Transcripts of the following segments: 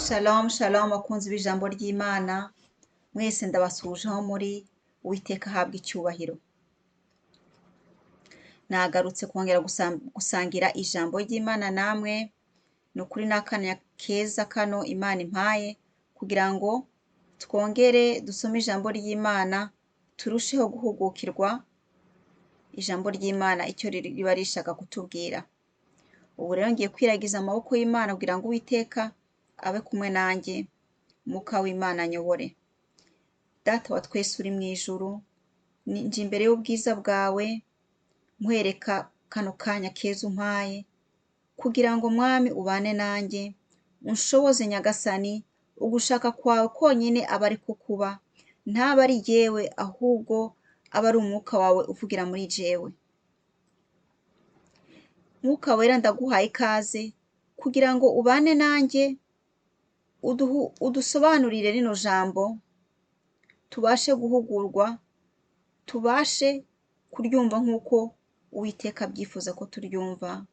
Shalom shalom bakunzi b'ijambo ry'Imana mwese ndabasuhuje aho muri Uwiteka ahabwa icyubahiro. Nagarutse kongera gusangira ijambo ry'Imana namwe, ni ukuri n'akanya keza kano Imana impaye kugira ngo twongere dusome ijambo ry'Imana turusheho guhugukirwa ijambo ry'Imana icyo riba rishaka kutubwira. Ubu rero ngiye kwiragiza amaboko y'Imana kugira ngo Uwiteka abe kumwe nanjye, Mwuka w'Imana anyobore. Data wa twese uri mu ijuru, nje imbere y'ubwiza bwawe nkwereka kano kanya keza umpaye kugira ngo Mwami ubane nanjye, unshoboze Nyagasani, ugushaka kwawe konyine aba ari ko kuba, ntaba ari jyewe ahubwo aba ari umwuka wawe uvugira muri jewe. Mwuka wera ndaguhaye ikaze kugira ngo ubane nanjye, udusobanurire rino jambo, tubashe guhugurwa, tubashe kuryumva nk'uko Uwiteka abyifuza ko turyumva.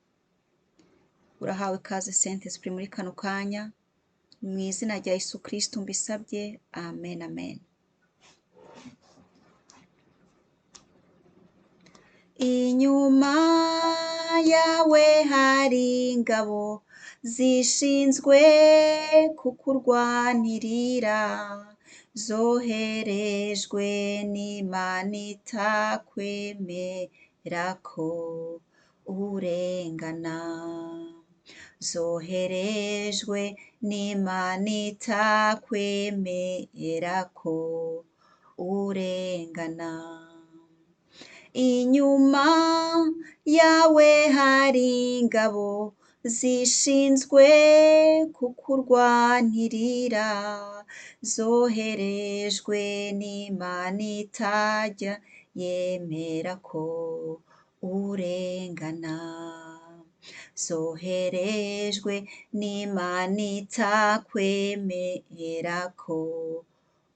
Urahawe ikaze Saint Esprit muri kano kanya, mu izina rya Yesu Kristo mbisabye, amen amen. Inyuma yawe hari ingabo zishinzwe kukurwanirira, zoherejwe n'Imana itakwemera ko urengana. Zoherejwe n'Imana itakwemera ko urengana. Inyuma yawe hari ingabo zishinzwe kukurwanirira, zoherejwe n'Imana itajya yemera ko urengana. Zoherejwe n'Imana itakwemera ko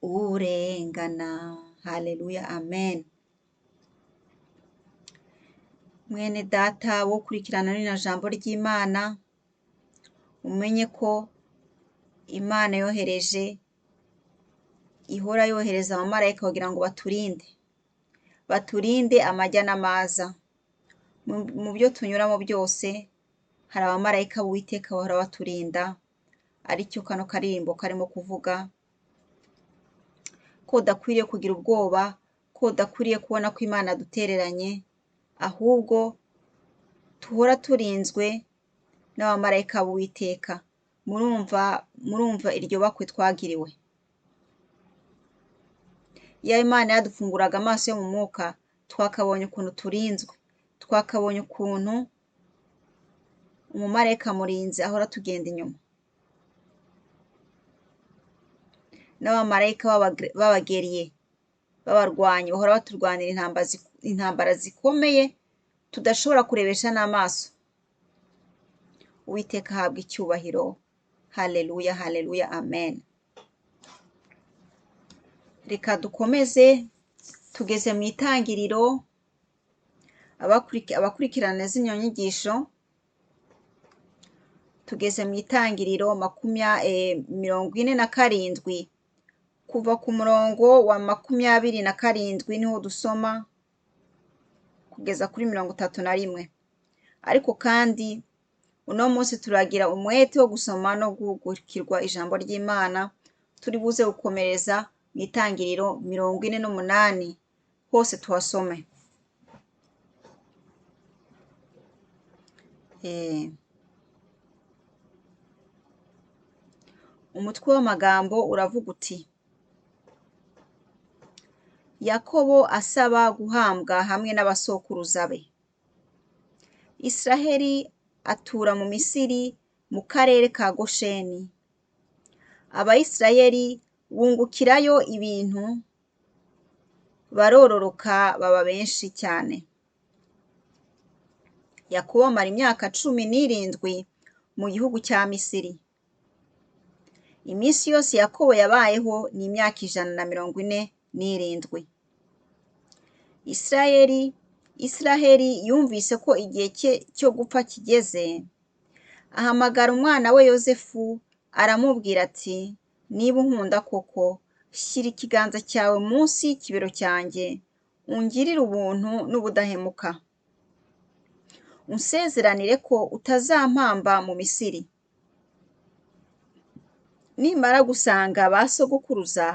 urengana. Haleluya, amen. Mwene data wo kurikirana rino jambo ry'Imana, umenye ko Imana ihora yohereza abamarayika kugira ngo baturinde amajya n'amaza. Mu byo tunyuramo byose hari abamarayika b'Uwiteka bahora baturinda, aricyo kano karirimbo karimo kuvuga ko udakwiriye kugira ubwoba, ko udakwiriye kubona ko Imana yadutereranye, ahubwo tuhora turinzwe n'abamarayika b'Uwiteka. Murumva iryo bakwe twagiriwe. Iyo Imana yadufunguraga amaso yo mu mwuka, twakabonye ukuntu turinzwe, twakabonye ukuntu umumarayika murinzi ahora tugenda inyuma, n'abamarayika b'abageriye b'abarwanyi bahora baturwanira intambara zikomeye tudashobora kurebesha n'amaso. Uwiteka ahabwa icyubahiro. Haleluya haleluya, amen. Reka dukomeze, tugeze mu itangiriro. Abakurikirana zino nyigisho, tugeze mu itangiriro 47, kuva ku murongo wa 27 niho dusoma kugeza kuri 31. Ariko kandi uno munsi turagira umwete wo gusoma no guhugukirwa ijambo ry'Imana, turi buze gukomereza mu itangiriro 48 hose tuhasome. Umutwe w'amagambo uravuga uti: Yakobo asaba guhambwa hamwe n'abasokuruza be. Israheli atura mu Misiri mu karere ka Gosheni. Abayisiraheli bungukirayo ibintu, barororoka baba benshi cyane. Yakobo amara imyaka 17 mu gihugu cya Misiri. Iminsi yose Yakobo yabayeho ni imyaka 147. Israheli yumvise ko igihe cye cyo gupfa kigeze, ahamagara umwana we Yozefu aramubwira ati niba unkunda koko shyira ikiganza cyawe munsi y'ikibero cyanjye ungirire ubuntu n'ubudahemuka unsezeranire ko utazampamba mu Misiri nimara gusanga ba sogokuruza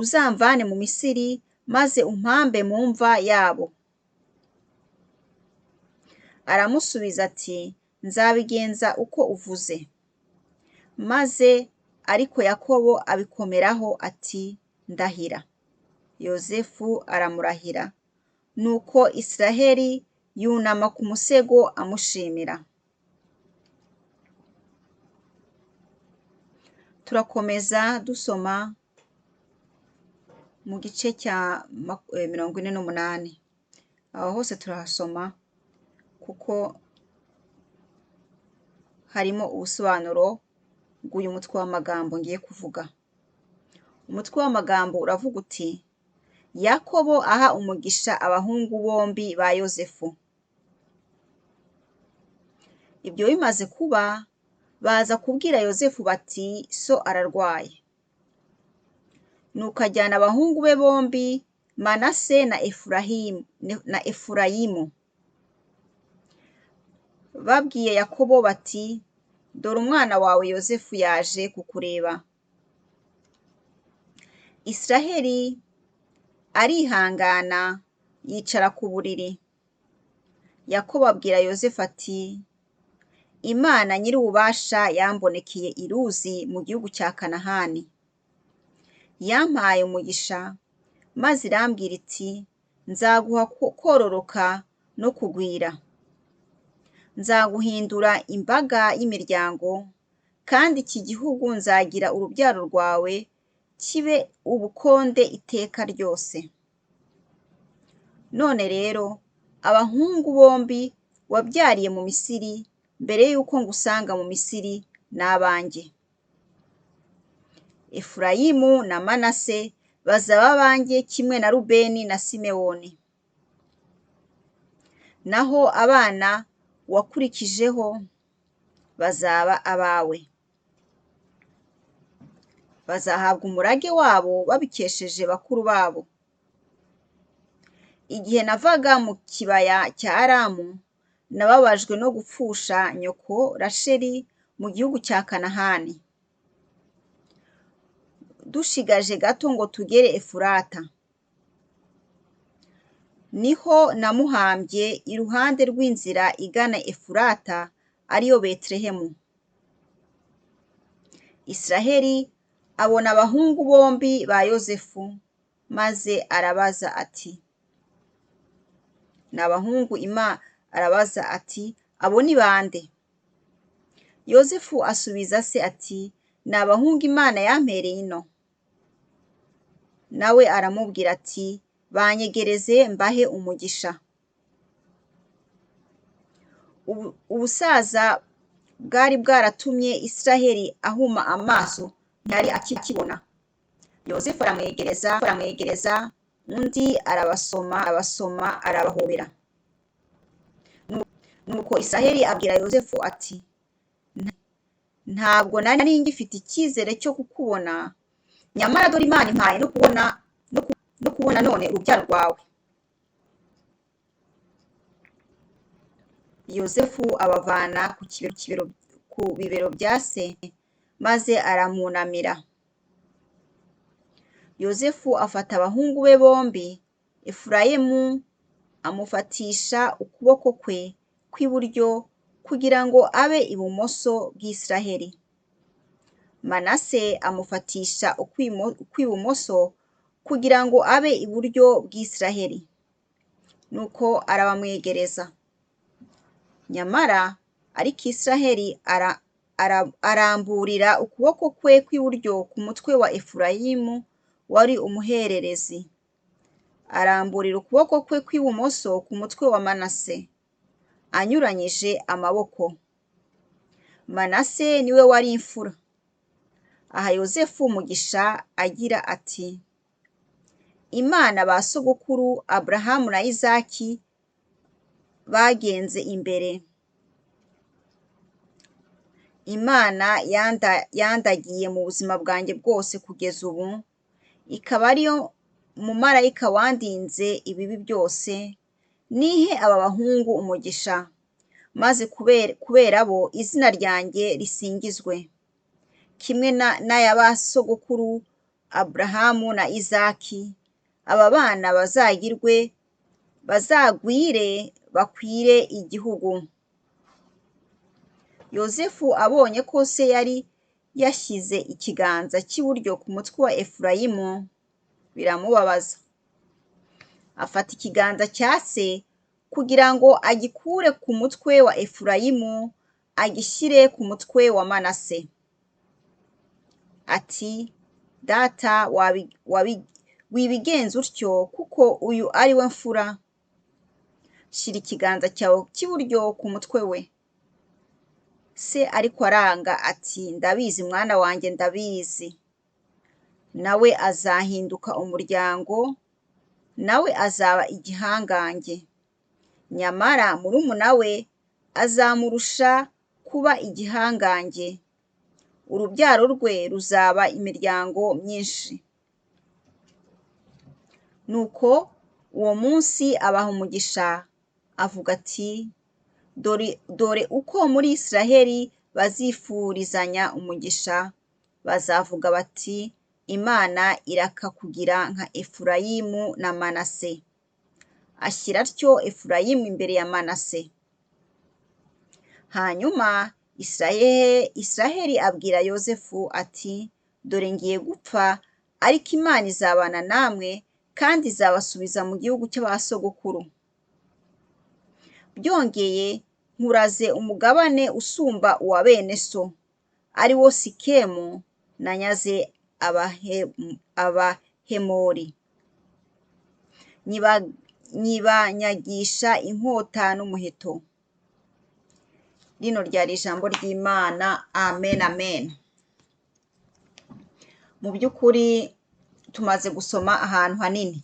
uzamvane mu Misiri maze umpambe mu mva yabo aramusubiza ati nzabigenza uko uvuze maze ariko Yakobo abikomeraho ati ndahira Yozefu aramurahira nuko Israheli yunama ku musego amushimira turakomeza dusoma mu gice cya 48 aho hose turahasoma kuko harimo ubusobanuro bw'uyu mutwe w'amagambo ngiye kuvuga umutwe w'amagambo uravuga uti Yakobo aha umugisha abahungu bombi ba Yozefu ibyo bimaze kuba baza kubwira Yozefu bati so ararwaye nuko ajyana abahungu be bombi Manase na Efurayimu babwiye Yakobo bati dore umwana wawe Yozefu yaje kukureba Israheli arihangana yicara ku buriri Yakobo abwira Yozefu ati Imana nyir'ububasha yambonekeye i Luzi mu gihugu cya Kanahani yampaye umugisha maze irambwira iti nzaguha kororoka no kugwira nzaguhindura imbaga y'imiryango kandi iki gihugu nzagira urubyaro rwawe kibe ubukonde iteka ryose none rero abahungu bombi wabyariye mu Misiri mbere yuko ngusanga mu Misiri n'abanjye Efurayimu na Manase bazaba abanjye kimwe na Rubeni na Simewoni naho abana wakurikijeho bazaba abawe bazahabwa umurage wabo babikesheje bakuru babo igihe navaga mu kibaya cya Aramu nababajwe no gupfusha nyoko Rasheli mu gihugu cya Kanahani dushigaje gato ngo tugere Efurata niho namuhambye iruhande rw'inzira igana Efurata ariyo Betelehemu Israheli abona abahungu bombi ba Yozefu maze arabaza ati n'abahungu arabaza ati abo ni bande Yozefu asubiza se ati n'abahungu Imana yampereye ino nawe aramubwira ati banyegereze mbahe umugisha ubusaza bwari bwaratumye Israheli ahuma amaso ntari akibona Yozefu aramwegereza undi arabasoma arabahobera nuko Israheli abwira Yozefu ati ntabwo nari ngifite icyizere cyo kukubona nyamara dore Imana impaye no kubona none urubyaro rwawe Yozefu abavana ku bibero bya se maze aramunamira Yozefu afata abahungu be bombi Efurayimu amufatisha ukuboko kwe kw'iburyo kugira ngo abe ibumoso bw'Isiraheli Manase amufatisha ukw'ibumoso kugira ngo abe iburyo bw'Isiraheli nuko arabamwegereza nyamara ariko Isiraheli aramburira ukuboko kwe kw'iburyo ku mutwe wa Efurayimu wari umuhererezi aramburira ukuboko kwe kw'ibumoso ku mutwe wa Manase anyuranyije amaboko Manase niwe wari imfura aha Yozefu umugisha agira ati Imana ba sogokuru Aburahamu na Izaki bagenze imbere Imana yandagiye mu buzima bwanjye bwose kugeza ubu, ikaba ariyo mumarayika wandinze ibibi byose, nihe aba bahungu umugisha, maze kubera bo izina ryanjye risingizwe, kimwe n'aya ba sogokuru Aburahamu na Izaki. Aba bana bazagwire bakwire igihugu. Yozefu abonye ko se yari yashyize ikiganza cy'iburyo ku mutwe wa Efurayimu, biramubabaza. Afata ikiganza cya se kugira ngo agikure ku mutwe wa Efurayimu agishyire ku mutwe wa Manase. Ati, data wibigenza utyo kuko uyu ari we mfura. Shyira ikiganza cyawe cy'iburyo ku mutwe we. Se ariko aranga ati, ndabizi mwana wanjye, ndabizi. Nawe azahinduka umuryango, nawe azaba igihangange. Nyamara murumuna we azamurusha kuba igihangange. Urubyaro rwe ruzaba imiryango myinshi. Nuko uwo munsi abaha umugisha, avuga ati, dore uko muri Israheli bazifurizanya umugisha, bazavuga bati, Imana irakakugira nka Efurayimu na Manase. Ashyira atyo Efurayimu imbere ya Manase. Hanyuma Israheli abwira Yozefu ati, dore ngiye gupfa, ariko Imana izabana namwe kandi izabasubiza mu gihugu cy'abasogokuru. Byongeye nkuraze umugabane usumba uwa bene so, ari wo Sikemu, nanyaze Abahemori. Nyibanyagisha inkota n'umuheto. Rino ryari ijambo ry'Imana. Amen, amen. Mu by'ukuri tumaze gusoma ahantu hanini.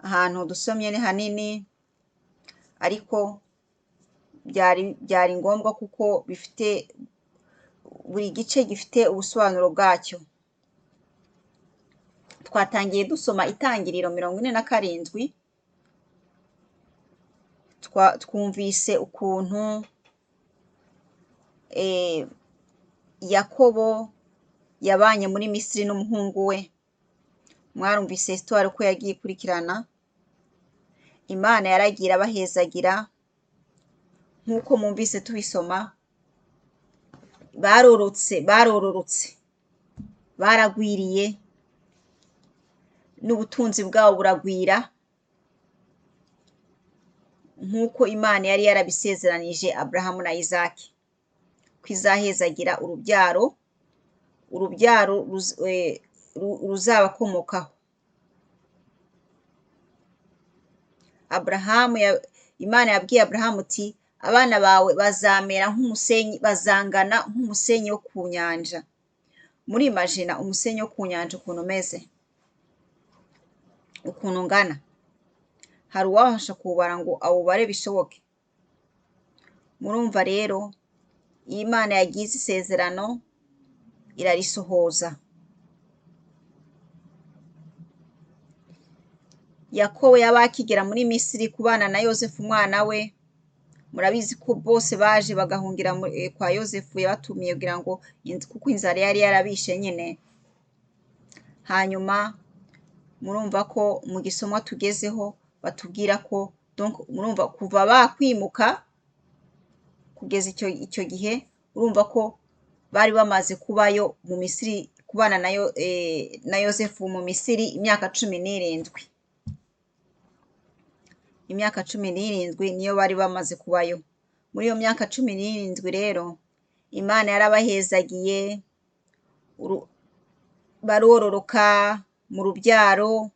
Ahantu dusomye ni hanini, ariko byari ngombwa kuko buri gice gifite ubusobanuro bwacyo. Twatangiye dusoma Itangiriro 47. Twumvise ukuntu Yakobo yabanye muri Misiri n'umuhungu we. Mwarumvise histoire uko yagiye ikurikirana. Imana yaragiye abahezagira nk'uko mwumvise tubisoma. Barororotse, baragwiriye, n'ubutunzi bwabo buragwira, nk'uko Imana yari yarabisezeranije Aburahamu na Izaki, ko izahezagira urubyaro ruzabakomokaho. Imana yabwiye Aburahamu iti, abana bawe bazamera nk'umusenyi, bazangana nk'umusenyi wo ku nyanja. Murimajina umusenyi wo ku nyanja ukuntu umeze, ukuntu ungana. Hari uwabasha kuwubara ngo awubare bishoboke? Murumva rero, iyo Imana yagize isezerano irarisohoza. Yakobo yaba akigera muri Misiri kubana na Yozefu umwana we. Murabizi ko bose baje bagahungira kwa Yozefu, yabatumiye kugira ngo, kuko inzara yari yarabishe nyine. Hanyuma murumva ko mu gisomwa tugezeho batubwira ko murumva kuva bakwimuka kugeza icyo gihe, urumva ko bari bamaze kubayo mu Misiri, kubana na Yozefu mu Misiri imyaka 17. Imyaka 17 niyo bari bamaze kubayo. Muri iyo myaka 17 rero Imana yarabahezagiye, barororoka mu rubyaro,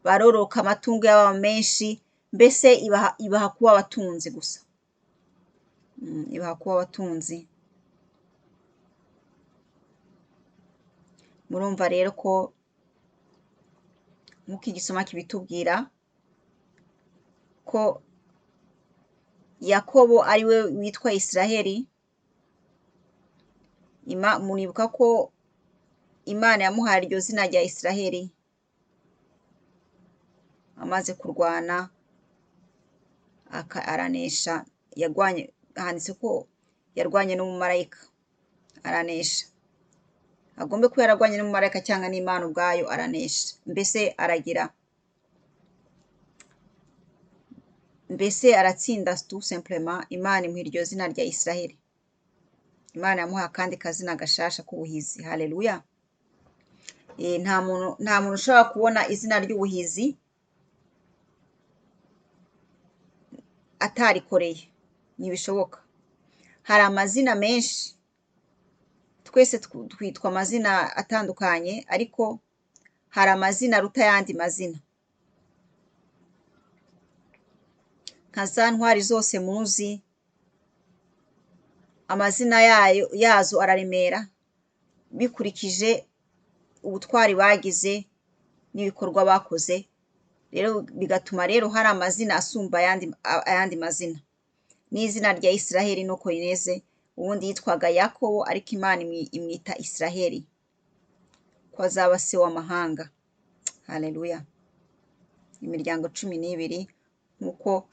barororoka, amatungo yabo menshi, mbese ibaha kuba abatunzi gusa. Ibaha kuba abatunzi. Murumva rero ko nk'uko igisoma kibitubwira ko Yakobo ari we witwa Israheli, muribuka ko Imana yamuhaye iryo zina rya Isiraheli amaze kurwana aranesha, handitse ko yarwanye n'umumarayika aranesha. Agombe kuba yararwanye n'umumarayika cyangwa n'Imana ubwayo aranesha. Mbese aratsinda tout simplement. Imana imuha iryo zina rya Isiraheli. Imana yamuha akandi kazina gashasha k'ubuhizi. Haleluya. Nta muntu ushobora kubona izina ry'ubuhizi atarikoreye, ntibishoboka. Hari amazina menshi, twese twitwa amazina atandukanye, ariko hari amazina aruta ayandi mazina. Nka za ntwari zose muzi, amazina yazo araremera bikurikije ubutwari bagize n'ibikorwa bakoze. Rero bigatuma rero hari amazina asumba ayandi mazina. N'izina rya Isiraheli nuko rimeze. Ubundi yitwaga Yakobo, ariko Imana imwita Isiraheli ko azaba se w'amahanga. Haleluya. Imiryango 12 nk'uko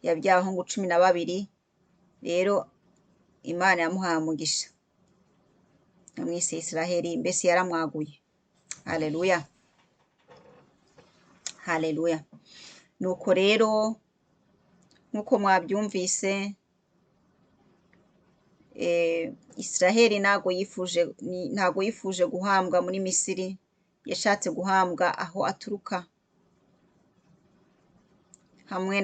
yabyaye abahungu 12, rero Imana yamuhaye umugisha, yamwise Isiraheli, mbese yaramwaguye. Haleluya. Haleluya. Nuko rero nk'uko mwabyumvise, Isiraheli ntago yifuje guhambwa muri Misiri, yashatse guhambwa aho aturuka hamwe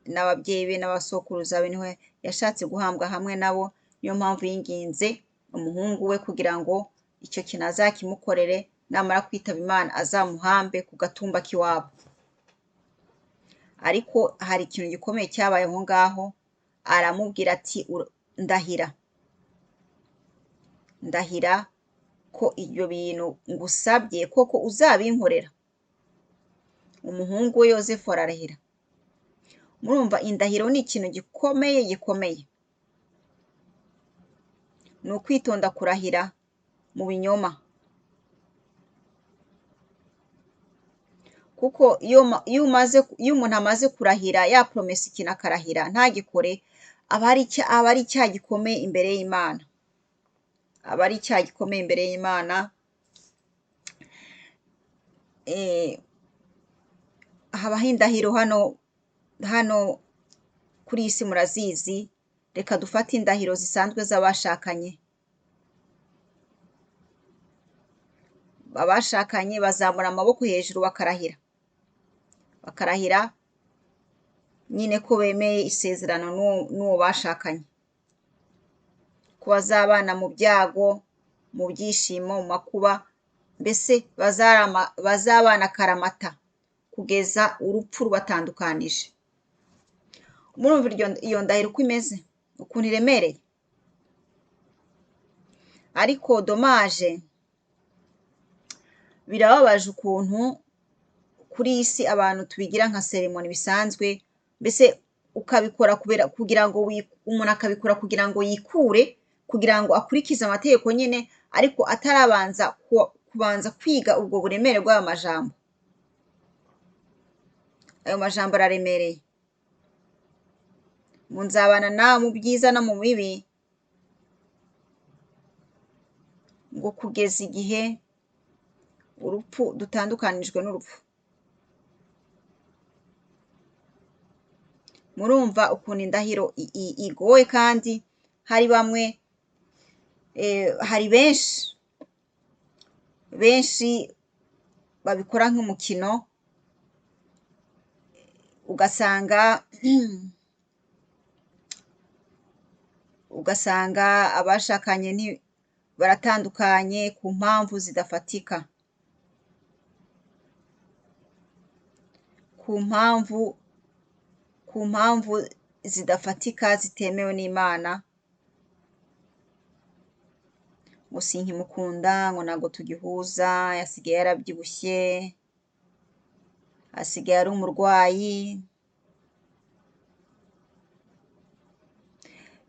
n'ababyeyi be n'abasokuruza be, niho yashatse guhambwa hamwe nabo. Niyo mpamvu yinginze umuhungu we kugira ngo icyo kintu azakimukorere, namara kwitaba Imana azamuhambe ku gatumba k'iwabo. Ariko hari ikintu gikomeye cyabaye aho ngaho. Aramubwira ati ndahira ko ibyo bintu ngusabye koko uzabinkorera. Umuhungu we Yozefu ararahira. Murumva, indahiro ni ikintu gikomeye. Ni ukwitonda kurahira mu binyoma, kuko iyo umuntu amaze kurahira yapromesa ikintu akarahira ntagikore, aba ari icyaha gikomeye imbere y'Imana. Habaho indahiro hano kuri iyi si, murazizi. Reka dufate indahiro zisanzwe z'abashakanye. Abashakanye bazamura amaboko hejuru bakarahira nyine ko bemeye isezerano n'uwo bashakanye, ko bazabana mu byago, mu byishimo, mu makuba, mbese bazabana akaramata kugeza urupfu rubatandukanije. Murumva iyo ndahiro uko imeze, ukuntu iremereye. Ariko dommage, birababaje ukuntu kuri iyi si abantu tubigira nka ceremony bisanzwe, mbese ukabikora kugira ngo umuntu akabikora kugira ngo yikure, kugira ngo akurikize amategeko nyine, ariko atarabanza kubanza kwiga ubwo buremere bw'ayo majambo. Ayo majambo araremereye. Mu nzabana nawe mu byiza no mu bibi, ngo kugeza igihe urupfu dutandukanijwe n'urupfu. Murumva ukuntu indahiro igoye, kandi hari bamwe, hari benshi babikora nk'umukino, ugasanga abashakanye baratandukanye ku mpamvu zidafatika, ku mpamvu zidafatika zitemewe n'Imana. Ngo sinkimukunda, ngo ntabwo tugihuza, yasigaye yarabyibushye, asigaye ari umurwayi.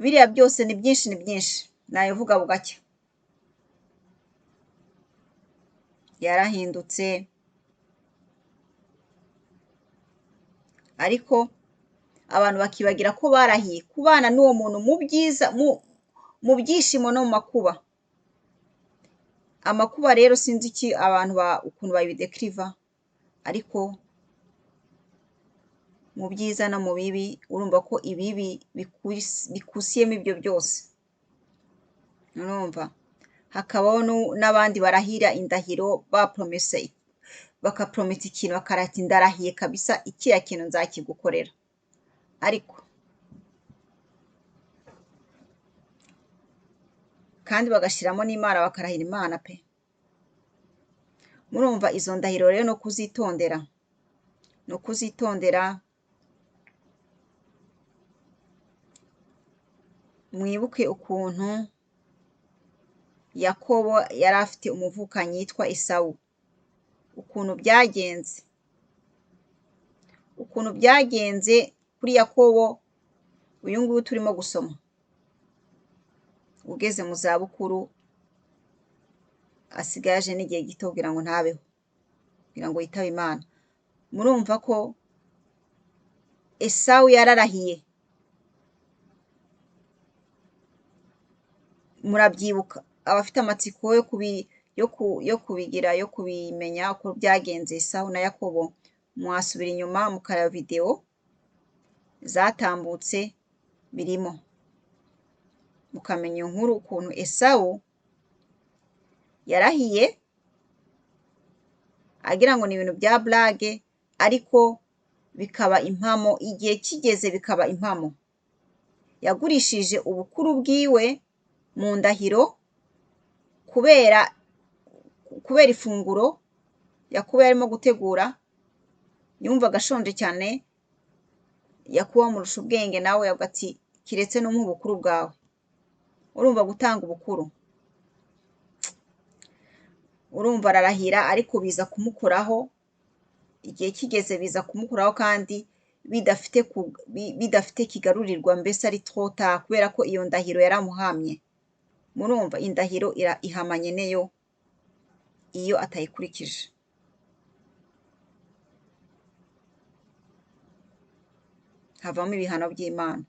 Biriya byose ni byinshi. nayovuga bugacya. Yarahindutse, ariko abantu bakibagira ko barahiye kubana n'uwo muntu mu byiza, mu byishimo no mu makuba. Amakuba rero sinzi iki abantu ukuntu babidekiriva, ariko mu byiza no mu bibi urumva ko ibibi bikusiyemo ibyo byose. Urumva hakabaho n'abandi barahira indahiro bakapromesa ikintu bakarata ndarahiye kabisa ikiriya kintu nzakigukorera, ariko kandi bagashiramo n'Imana bakarahira Imana pe. Murumva izo ndahiro rero no kuzitondera. Mwibuke ukuntu Yakobo yari afite umuvukanyi yitwa Esawu, ukuntu byagenze kuri Yakobo, uyu nguyu turimo gusoma, ugeze mu zabukuru, asigaje n'igihe gito kugira ngo ntabeho, kugira ngo yitabe Imana. Murumva ko Esawu yararahiye, murabyibuka. Abafite amatsiko yo kubimenya uko byagenze Esawu na Yakobo, mwasubira inyuma mukareba video zatambutse birimo, mukamenya inkuru ukuntu Esawu yarahiye agira ngo ni ibintu bya blague, ariko bikaba impamo. Igihe kigeze bikaba impamo. Yagurishije ubukuru bwiwe mu ndahiro kubera ifunguro Yakobo yarimo gutegura. Yumvaga ashonje cyane, Yakobo amurusha ubwenge, nawe yavuga ati kiretse n'umuha ubukuru bwawe. Urumva gutanga ubukuru, urumva ararahira, ariko biza kumukoraho. Igihe kigeze biza kumukoraho, kandi bidafite kigarurirwa, mbese ari trop tard, kubera ko iyo ndahiro yaramuhamye. Murumva indahiro ihamanye neyo iyo atayikurikije. Havamo ibihano by'Imana.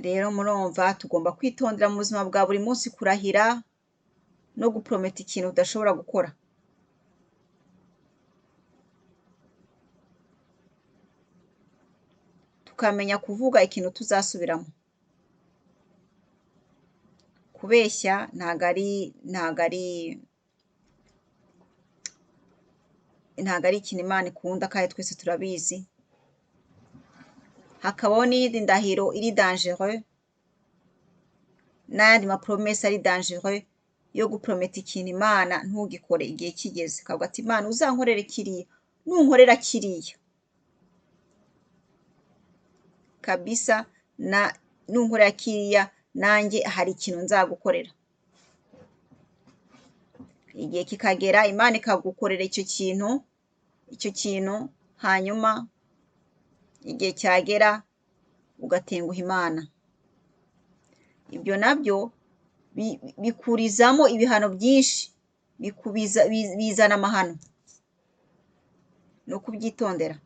Rero murumva tugomba kwitondera mu buzima bwa buri munsi kurahira no guprometa ikintu udashobora gukora. Tukamenya kuvuga ikintu tuzasubiramo. Kubeshya ntago ari ikintu Imana ikunda, kandi twese turabizi. Hakabaho n'iyindi ndahiro iri dangereux, n'ayandi mapromesa ari dangereux yo guprometa ikintu Imana ntugikore igihe kigeze. Ukavuga ati Imana uzankorere kiriya, nunkorera kiriya kabisa, nunkorera kiriya nanjye hari ikintu nzagukorera. Igihe kikagera Imana ikagukorera icyo kintu, hanyuma igihe cyagera ugatenguha Imana. Ibyo nabyo bikurizamo ibihano byinshi, bizana amahano. Ni ukubyitondera.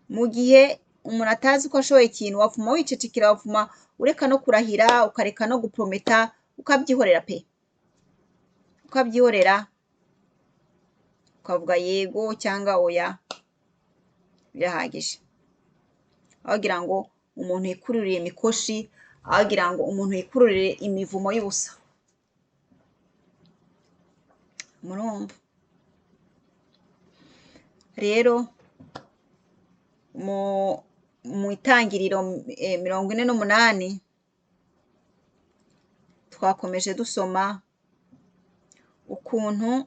Mu gihe umuntu atazi ko ashoboye ikintu, wapfuma wicecekera, wapfuma ureka no kurahira, ukareka no guprometa, ukabyihorera pe. Ukabyihorera, ukavuga yego cyangwa oya, birahagije. Abagira ngo umuntu yikururire imikoshi, abagira ngo umuntu yikururire imivumo y'ubusa. Murumva rero mu itangiriro 48 twakomeje dusoma ukuntu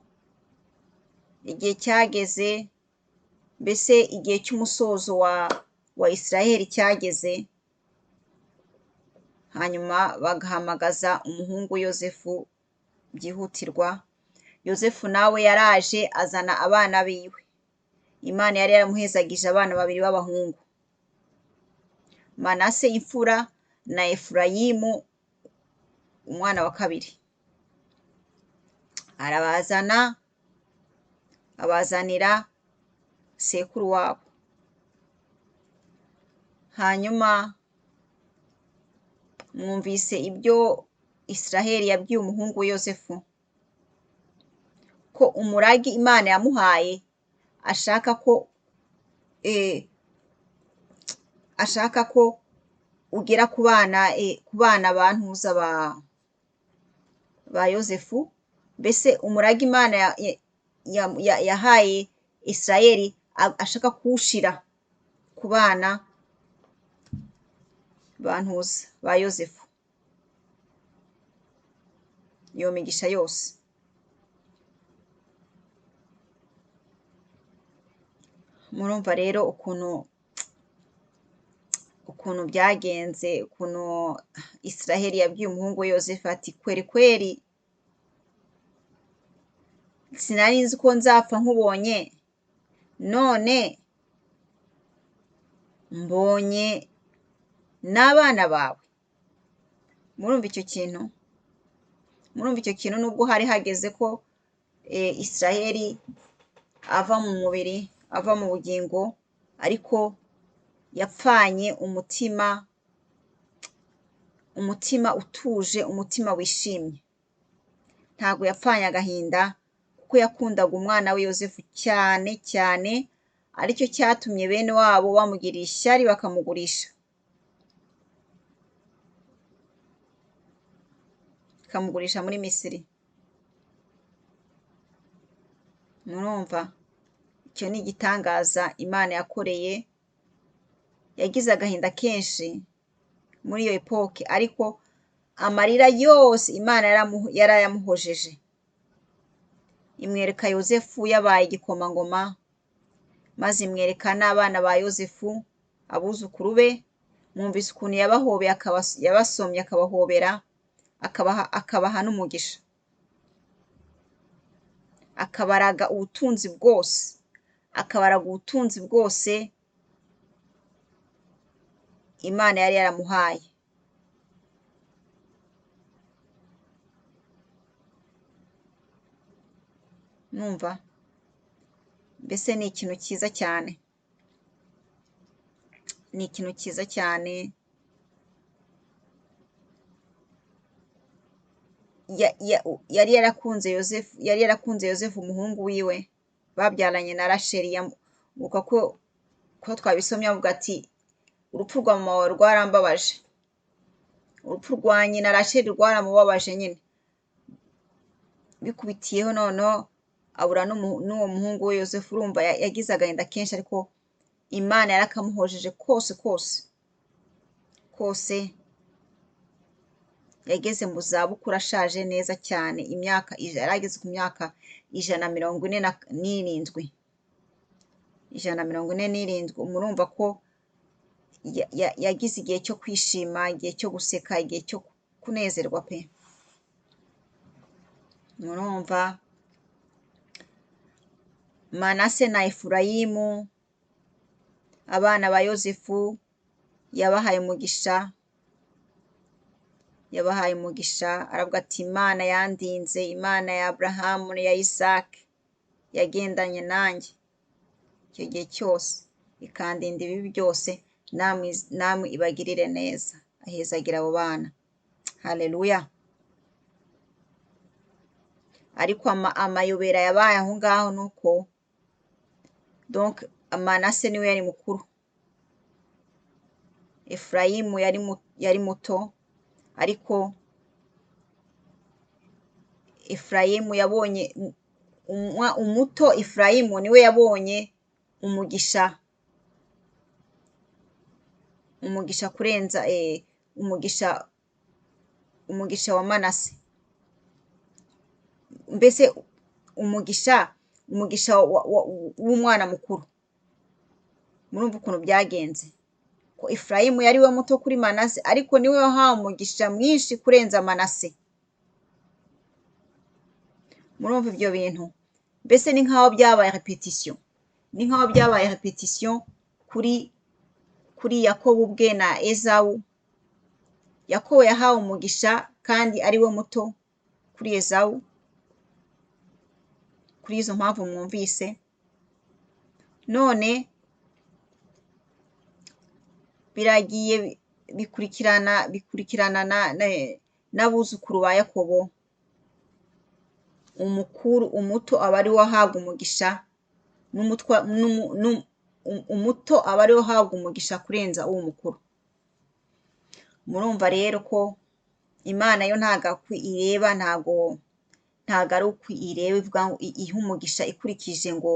igihe cyageze, mbese igihe cy'umusozo wa Isiraheli cyageze, hanyuma bagahamagaza umuhungu Yozefu byihutirwa. Yozefu nawe yaraje azana abana biwe. Imana yari yaramuhezagije abana 2 b'abahungu. Manase imfura na Efurayimu umwana wa kabiri. Arabazana, abazanira sekuru wabo. Hanyuma mwumvise ibyo Israheli yabwiye umuhungu we Yosefu, ko umuragi Imana yamuhaye ashaka ko ugera ku bana bantuza ba Yosefu. Mbese umuragi Imana yahaye Israheli ashaka kuwushira ku bana bantuza ba Yosefu, iyo migisha yose. Murumva rero ukuntu byagenze, ukuntu Israheli yabwiye umuhungu we Yosefu ati kweri kweri sinari nzi ko nzapfa nkubonye, none mbonye n'abana bawe. Murumva icyo kintu nubwo hari hageze ko Israheli ava mu mubiri, ava mu bugingo, ariko yapfanye umutima utuje, umutima wishimye. Ntabwo yapfanye agahinda, kuko yakundaga umwana we Yosefu cyane cyane, aricyo cyatumye bene wabo bamugirira ishyari bakamugurisha, muri Misiri. Murumva, icyo ni igitangaza Imana yakoreye. Yagize agahinda kenshi muri iyo epoke, ariko amarira yose Imana yarayamuhojeje. Imwereka Yosefu yabaye igikomangoma, maze imwereka n'abana ba Yosefu, abuzukuru be. Mwumvise ukuntu yabahobeye, yabasomye akabahobera, akabaha n'umugisha, akabaraga ubutunzi bwose Imana yari yaramuhaye. Numva mbese ni ikintu cyiza cyane, yari yarakunze Yosefu umuhungu wiwe, babyaranye na Rasheli. Muka ko twabisomye avuga ati urupfu rwa mama wawe rwarambabaje, urupfu rwa nyina Rasheli rwaramubabaje nyine. Bikubitiyeho noneho abura n'uwo muhungu we Yosefu. Urumva yagize agahinda kenshi, ariko Imana yarakamuhojeje kose. Yageze mu zabukuru ashaje neza cyane, yari ageze ku myaka 147. Murumva ko yagize igihe cyo kwishima, igihe cyo guseka, igihe cyo kunezerwa pe. Murumva, Manase na Efurayimu, abana ba Yosefu, yabahaye umugisha. Aravuga ati Imana yandinze, Imana ya Aburahamu ya Isaki yagendanye nanjye icyo gihe cyose, ikandinda ibibi byose, namwe ibagirire neza. Ahezagira abo bana. Haleluya. Ariko amayobera yabaye aho ngaho nuko donc Manase niwe yari mukuru, Efurayimu yari muto. Ariko Efurayimu yabonye umuto, Efurayimu niwe yabonye umugisha kurenza umugisha wa Manase. Mbese umugisha w'umwana mukuru. Murumva ukuntu byagenze, ko Efurayimu yari we muto kuri Manase, ariko niwe wahawe umugisha mwinshi kurenza Manase. Murumva ibyo bintu, mbese ni nk'aho byabaye repetition kuri Yakobo ubwe na Esawu. Yakobo yahawe umugisha kandi ari we muto kuri Esawu, kuri izo mpamvu mwumvise. None biragiye bikurikirana n'abuzukuru ba Yakobo. Umuto aba ari we ahabwa umugisha, umuto aba ari we ahabwa umugisha kurenza uwo mukuru. Murumva rero ko Imana yo ntago ireba, ntago ari uko ireba ivuga ngo ihe umugisha ikurikije ngo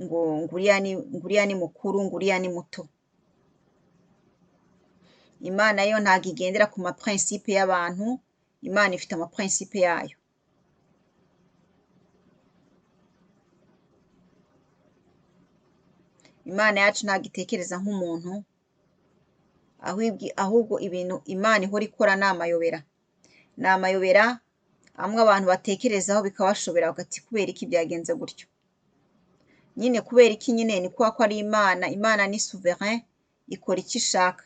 nguriya ni mukuru, nguriya ni muto. Imana yo ntago igendera ku maprincipe y'abantu, Imana ifite amaprincipe yayo. Imana yacu ntago itekereza nk'umuntu, ahubwo ibintu Imana ihora ikora ni amayobera. Ni amayobera amwe abantu batekerezaho bikabashobera bagati kubera iki byagenze gutyo. Nyine kubera iki nyine ni kwa ko ari Imana. Imana ni souverain, ikora icyo ishaka.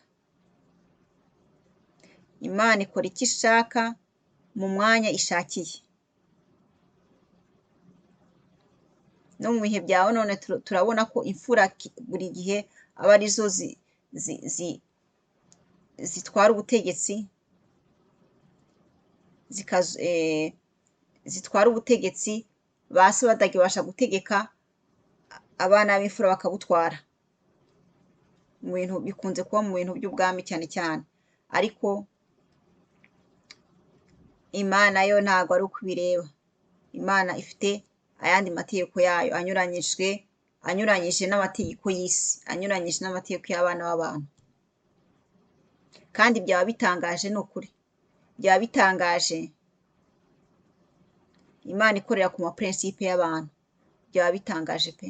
Imana ikora icyo ishaka mu mwanya ishakiye. No mu bihe byawe none turabona ko imfura buri gihe aba arizo zitwara ubutegetsi, zitwara ubutegetsi, basi batagibasha gutegeka, abana b'imfura bakabutwara. Mu bintu bikunze kuba mu bintu by'ubwami cyane cyane, ariko Imana yo ntago ari uko ibireba. Imana ifite ayandi mategeko yayo anyuranyije n'amategeko y'isi, anyuranyije n'amategeko y'abana b'abantu. Kandi byaba bitangaje, ni ukuri byaba bitangaje Imana ikorera ku maprincipe y'abantu, byaba bitangaje pe.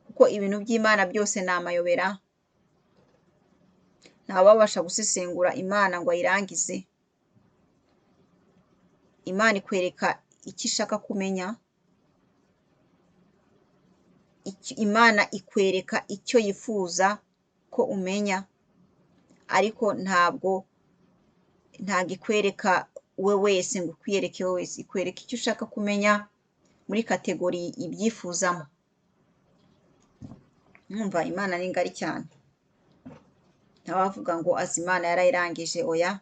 Kuko ibintu by'Imana byose ni amayobera, ntawabasha gusesengura Imana ngo ayirangize. Imana ikwereka icyo ishaka kumenya, Imana ikwereka icyo yifuza ko umenya, ariko ntabwo ikwereka we wese ngo ukwiyereke we wese. Ikwereka icyo ushaka kumenya muri kategori ibyifuzamo. Mwumva Imana ni ngari cyane. Ntawavuga ngo azi Imana yarayirangije, oya.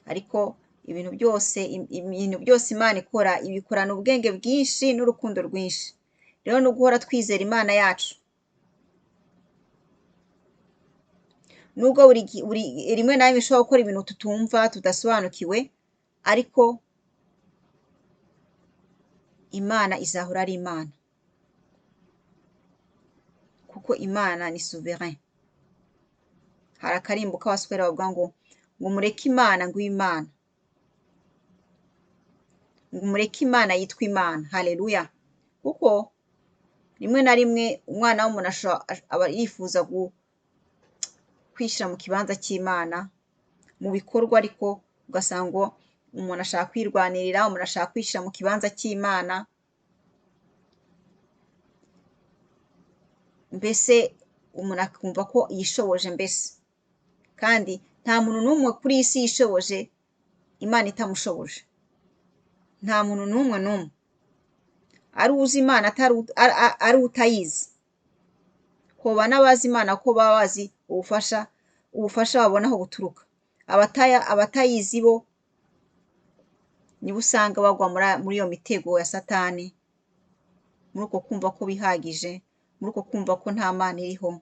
Ariko ibintu byose Imana ikora ibikorana ubwenge bwinshi n'urukundo rwinshi. Rero no guhora twizera Imana yacu. Nubwo rimwe na rimwe ishobora gukora ibintu tutumva, tudasobanukiwe, ariko Imana izahora ari Imana. Kuko Imana ni souverain. Hari akarimbo k'abaswera bavuga ngo mureke Imana ngo Imana. Ngo mureke Imana yitwa Imana. Haleluya. Kuko rimwe na rimwe umwana w'umuntu aba yifuza kwishyira mu kibanza cy'Imana mu bikorwa, ariko ugasanga ngo umuntu ashaka kwirwanirira, umuntu ashaka kwishyira mu kibanza cy'Imana. Mbese umuntu akumva ko yishoboje mbese. Kandi nta muntu n'umwe kuri iyi si yishoboje Imana itamushoboje. Nta muntu n'umwe. Ari uzi Imana ari utayizi. Hoba n'abazi Imana ko baba bazi ubufasha babona aho buturuka. Abatayizi bo nibo usanga bagwa muri iyo mitego ya Satani, muri uko kumva ko bihagije, muri uko kumva ko nta Mana iriho,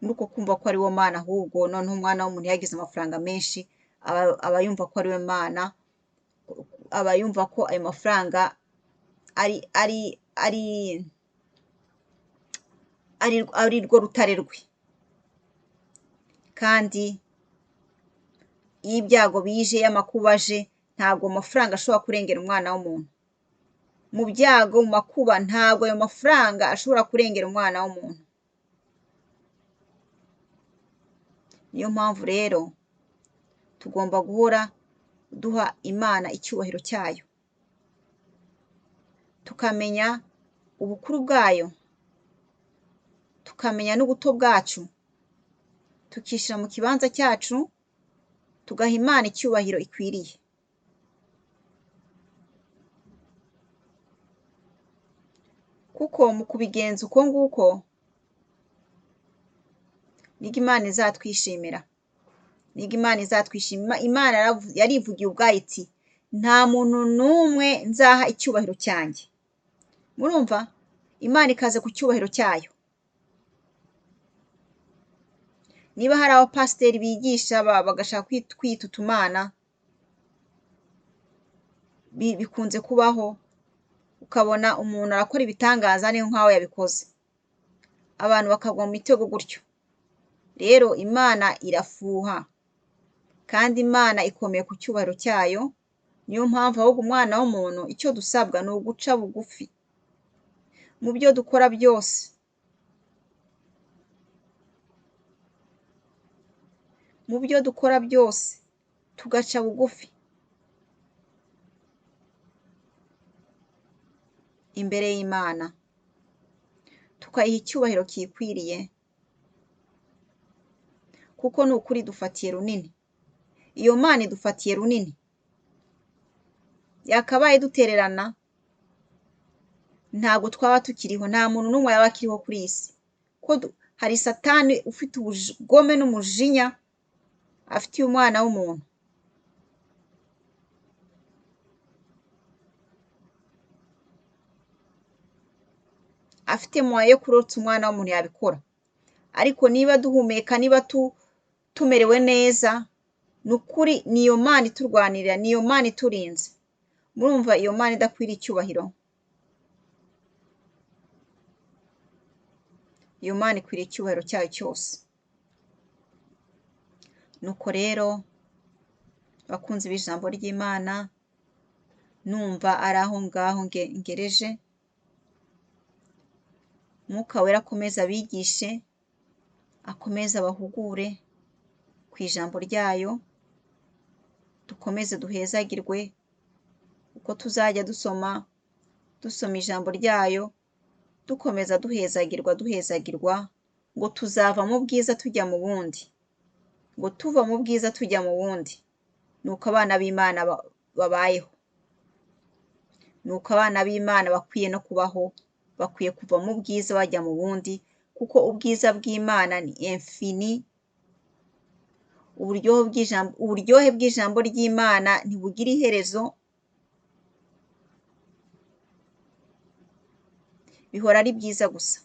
muri uko kumva ko ari wo Mana, ahubwo noneho umwana w'umuntu yagize amafaranga menshi aba yumva ko ari we Mana, aba yumva ko ayo mafaranga ari rwo rutare rwe. Kandi iyo ibyago bije, y'amakuba aje, ntabwo amafaranga ashobora kurengera umwana w'umuntu. Mu byago, mu makuba, ntabwo ayo mafaranga ashobora kurengera umwana w'umuntu. Niyo mpamvu rero tugomba guhora duha Imana icyubahiro cyayo. tukamenya ubukuru bwayo, tukamenya n'ubuto bwacu, tukishira mu kibanza cyacu, tugaha Imana icyubahiro ikwiriye. Kuko mu kubigenza uko nguko niga Imana izatwishimira, niga Imana izatwishimira. Imana yarivugiye ubwayo iti nta muntu n'umwe nzaha icyubahiro cyanjye. Murumva? Imana ikaze ku cyubahiro cyayo. Niba hari abapasiteri bigisha bagashaka kwita utumana, bikunze kubaho, ukabona umuntu arakora ibitangaza niyo nkaho yabikoze, abantu bakagwa mu mitego gutyo. Rero Imana irafuha kandi Imana ikomeye ku cyubahiro cyayo. Niyo mpamvu ahubwo umwana w'umuntu icyo dusabwa ni uguca bugufi mu byo dukora byose, mu byo dukora byose tugaca bugufi imbere y'Imana, tukayiha icyubahiro kiyikwiriye, kuko ni ukuri dufatiye runini. Iyo Mana idufatiye runini, yakabaye dutererana ntabwo twaba tukiriho, nta muntu n'umwe yaba akiriho kuri iyi si. Ko hari Satani ufite ubugome n'umujinya afitiye umwana w'umuntu. Afite moya yo kurotsa umwana w'umuntu yabikora. Ariko niba duhumeka, niba tumerewe neza, ni ukuri niyo Mana iturwanirira, niyo Mana iturinze. Murumva iyo Mana idakwiriye icyubahiro? Iyo Mana ikwiriye icyubahiro cyayo cyose. Nuko rero bakunzi b'ijambo ry'Imana, numva ari aho ngaho ngereje. Mwuka Wera akomeze abigishe, akomeze abahugure ku ijambo ryayo, dukomeze duhezagirwe uko tuzajya dusoma ijambo ryayo, dukomeza duhezagirwa, ngo tuzava mu bwiza tujya mu bundi, ngo tuva mu bwiza tujya mu bundi. Nuko abana b'Imana babayeho, nuko abana b'Imana bakwiye no kubaho, bakwiye kuva mu bwiza bajya mu bundi, kuko ubwiza bw'Imana ni infini. Uburyohe bw'ijambo ry'Imana ntibugira iherezo, bihora ari byiza gusa.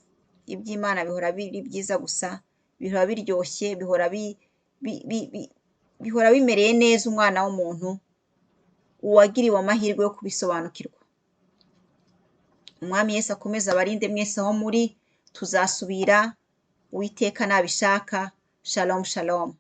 Iby'Imana bihora biri byiza gusa, bihora biryoshye, bihora bimereye neza umwana w'umuntu uwagiriwe amahirwe yo kubisobanukirwa. Umwami Yesu akomeze abarinde mwese aho muri. Tuzasubira Uwiteka nabishaka. Shalom shalom.